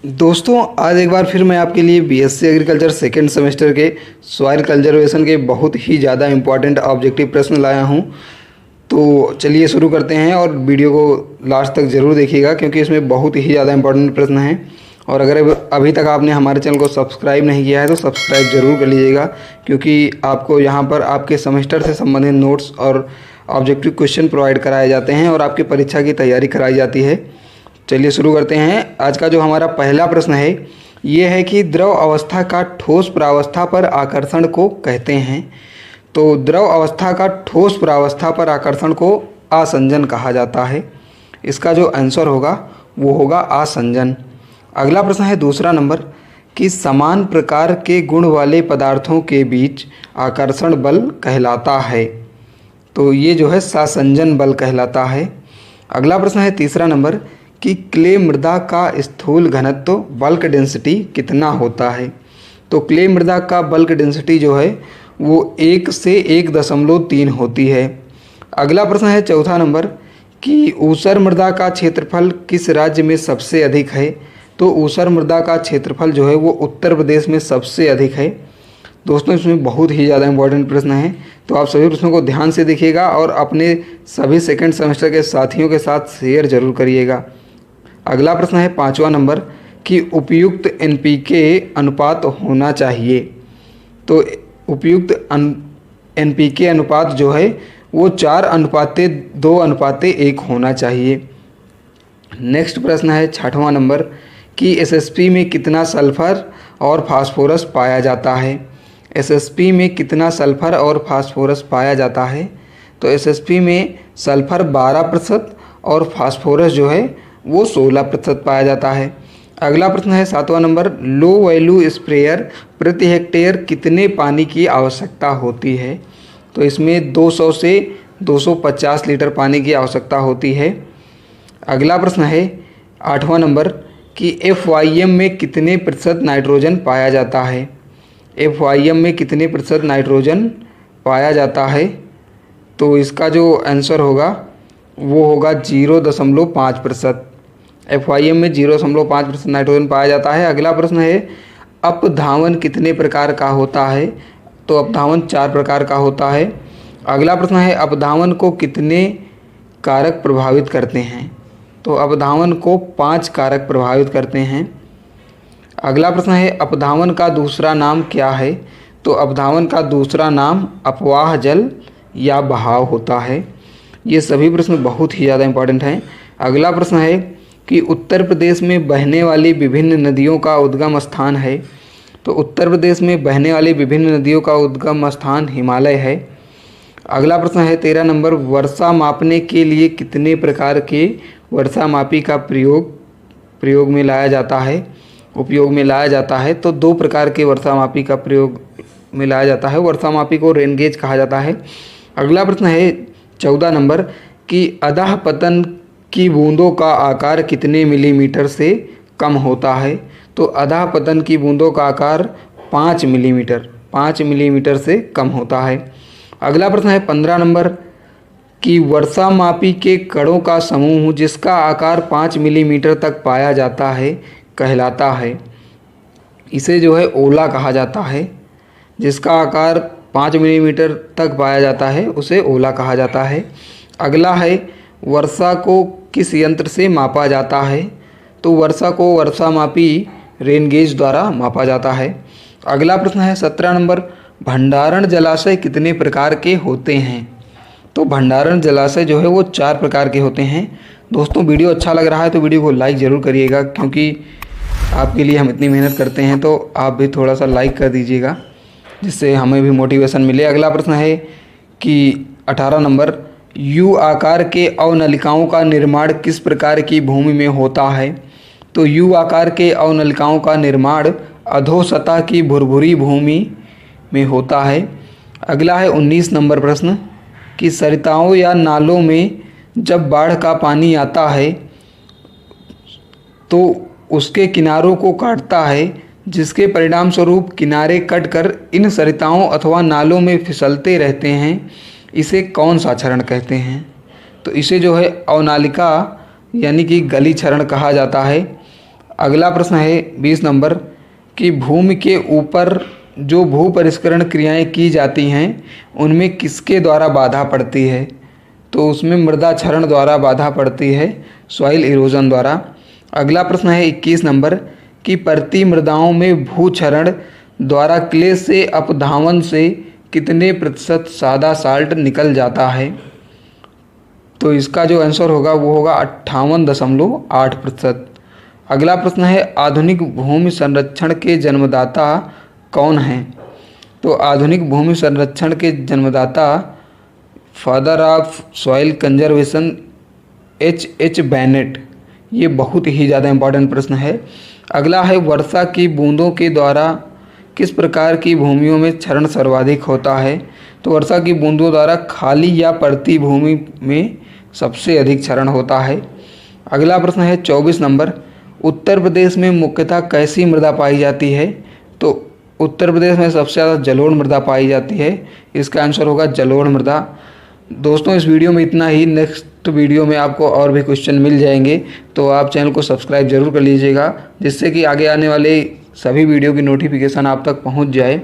दोस्तों, आज एक बार फिर मैं आपके लिए बीएससी एग्रीकल्चर सेकेंड सेमेस्टर के सॉइल कंजर्वेशन के बहुत ही ज़्यादा इम्पॉर्टेंट ऑब्जेक्टिव प्रश्न लाया हूँ। तो चलिए शुरू करते हैं और वीडियो को लास्ट तक ज़रूर देखिएगा क्योंकि इसमें बहुत ही ज़्यादा इम्पॉर्टेंट प्रश्न हैं। और अगर अभी तक आपने हमारे चैनल को सब्सक्राइब नहीं किया है तो सब्सक्राइब ज़रूर कर लीजिएगा क्योंकि आपको यहाँ पर आपके सेमेस्टर से संबंधित नोट्स और ऑब्जेक्टिव क्वेश्चन प्रोवाइड कराए जाते हैं और आपकी परीक्षा की तैयारी कराई जाती है। चलिए शुरू करते हैं। आज का जो हमारा पहला प्रश्न है ये है कि द्रव अवस्था का ठोस प्रावस्था पर आकर्षण को कहते हैं। तो द्रव अवस्था का ठोस प्रावस्था पर आकर्षण को आसंजन कहा जाता है। इसका जो आंसर होगा वो होगा आसंजन। अगला प्रश्न है दूसरा नंबर कि समान प्रकार के गुण वाले पदार्थों के बीच आकर्षण बल कहलाता है। तो ये जो है सासंजन बल कहलाता है। अगला प्रश्न है तीसरा नंबर कि क्ले मृदा का स्थूल घनत्व बल्क डेंसिटी कितना होता है। तो क्ले मृदा का बल्क डेंसिटी जो है वो 1 से 1.3 होती है। अगला प्रश्न है चौथा नंबर कि ऊसर मृदा का क्षेत्रफल किस राज्य में सबसे अधिक है। तो ऊसर मृदा का क्षेत्रफल जो है वो उत्तर प्रदेश में सबसे अधिक है। दोस्तों, इसमें बहुत ही ज़्यादा इम्पोर्टेंट प्रश्न है तो आप सभी प्रश्नों को ध्यान से देखिएगा और अपने सभी सेकंड सेमेस्टर के साथियों के साथ शेयर जरूर करिएगा। अगला प्रश्न है पाँचवा नंबर कि उपयुक्त एनपीके अनुपात होना चाहिए। तो उपयुक्त एनपीके अनुपात जो है वो 4:2:1 होना चाहिए। नेक्स्ट प्रश्न है छठवां नंबर कि एसएसपी में कितना सल्फर और फास्फोरस पाया जाता है। एसएसपी में कितना सल्फर और फास्फोरस पाया जाता है। तो एसएसपी में सल्फर 12% और फास्फोरस जो है वो 16% पाया जाता है। अगला प्रश्न है सातवां नंबर लो वैल्यू स्प्रेयर प्रति हेक्टेयर कितने पानी की आवश्यकता होती है। तो इसमें 200 से 250 लीटर पानी की आवश्यकता होती है। अगला प्रश्न है आठवां नंबर कि FYM में कितने प्रतिशत नाइट्रोजन पाया जाता है। FYM में कितने प्रतिशत नाइट्रोजन पाया जाता है। तो इसका जो आंसर होगा वो होगा 0.5%। FYM में 0.5% नाइट्रोजन पाया जाता है। अगला प्रश्न है अपधावन कितने प्रकार का होता है। तो अपधावन 4 प्रकार का होता है। अगला प्रश्न है अपधावन को कितने कारक प्रभावित करते हैं। तो अपधावन को 5 कारक प्रभावित करते हैं। अगला प्रश्न है अपधावन का दूसरा नाम क्या है। तो अपधावन का दूसरा नाम अपवाह जल या बहाव होता है। ये सभी प्रश्न बहुत ही ज़्यादा इम्पोर्टेंट हैं। अगला प्रश्न है कि उत्तर प्रदेश में बहने वाली विभिन्न नदियों का उद्गम स्थान है। तो उत्तर प्रदेश में बहने वाली विभिन्न नदियों का उद्गम स्थान हिमालय है। अगला प्रश्न है 13 नंबर वर्षा मापने के लिए कितने प्रकार के वर्षा मापी का उपयोग में लाया जाता है। तो 2 प्रकार के वर्षा मापी का प्रयोग में लाया जाता है। वर्षा मापी को रेन गेज कहा जाता है। अगला प्रश्न है 14 नंबर कि अधः पतन की बूंदों का आकार कितने मिलीमीटर से कम होता है। तो अधः पतन की बूंदों का आकार 5 मिलीमीटर से कम होता है। अगला प्रश्न है 15 नंबर कि वर्षा मापी के कणों का समूह जिसका आकार 5 मिलीमीटर तक पाया जाता है कहलाता है। इसे जो है ओला कहा जाता है। जिसका आकार 5 मिलीमीटर तक पाया जाता है उसे ओला कहा जाता है। अगला है वर्षा को किस यंत्र से मापा जाता है। तो वर्षा को वर्षा मापी रेन गेज द्वारा मापा जाता है। अगला प्रश्न है 17 नंबर भंडारण जलाशय कितने प्रकार के होते हैं। तो भंडारण जलाशय जो है वो 4 प्रकार के होते हैं। दोस्तों, वीडियो अच्छा लग रहा है तो वीडियो को लाइक ज़रूर करिएगा क्योंकि आपके लिए हम इतनी मेहनत करते हैं तो आप भी थोड़ा सा लाइक कर दीजिएगा जिससे हमें भी मोटिवेशन मिले। अगला प्रश्न है कि 18 नंबर यू आकार के अवनलिकाओं का निर्माण किस प्रकार की भूमि में होता है। तो यू आकार के अवनलिकाओं का निर्माण अधोसतह की भुरभुरी भूमि में होता है। अगला है 19 नंबर प्रश्न कि सरिताओं या नालों में जब बाढ़ का पानी आता है तो उसके किनारों को काटता है जिसके परिणाम स्वरूप किनारे कटकर इन सरिताओं अथवा नालों में फिसलते रहते हैं। इसे कौन सा क्षरण कहते हैं। तो इसे जो है अवनालिका यानी कि गली क्षरण कहा जाता है। अगला प्रश्न है 20 नंबर कि भूमि के ऊपर जो भू परिष्करण क्रियाएं की जाती हैं उनमें किसके द्वारा बाधा पड़ती है? तो उसमें मृदा क्षरण द्वारा बाधा पड़ती है, सॉइल इरोजन द्वारा। अगला प्रश्न है 21 नंबर कि परती मृदाओं में भू क्षरण द्वारा क्ले से अपधावन से कितने प्रतिशत सादा साल्ट निकल जाता है? तो इसका जो आंसर होगा वो होगा 58.8%। अगला प्रश्न है आधुनिक भूमि संरक्षण के जन्मदाता कौन हैं? तो आधुनिक भूमि संरक्षण के जन्मदाता father of soil conservation H Bennett. ये बहुत ही ज़्यादा इम्पॉर्टेंट प्रश्न है। अगला है वर्षा की बूंदों के द्वारा किस प्रकार की भूमियों में क्षरण सर्वाधिक होता है? तो वर्षा की बूंदों द्वारा खाली या पड़ती भूमि में सबसे अधिक क्षरण होता है। अगला प्रश्न है 24 नंबर उत्तर प्रदेश में मुख्यतः कैसी मृदा पाई जाती है? तो उत्तर प्रदेश में सबसे ज़्यादा जलोढ़ मृदा पाई जाती है। इसका आंसर होगा जलोढ़ मृदा। दोस्तों इस वीडियो में इतना ही। नेक्स्ट वीडियो में आपको और भी क्वेश्चन मिल जाएंगे, तो आप चैनल को सब्सक्राइब जरूर कर लीजिएगा जिससे कि आगे आने वाले सभी वीडियो की नोटिफिकेशन आप तक पहुंच जाए।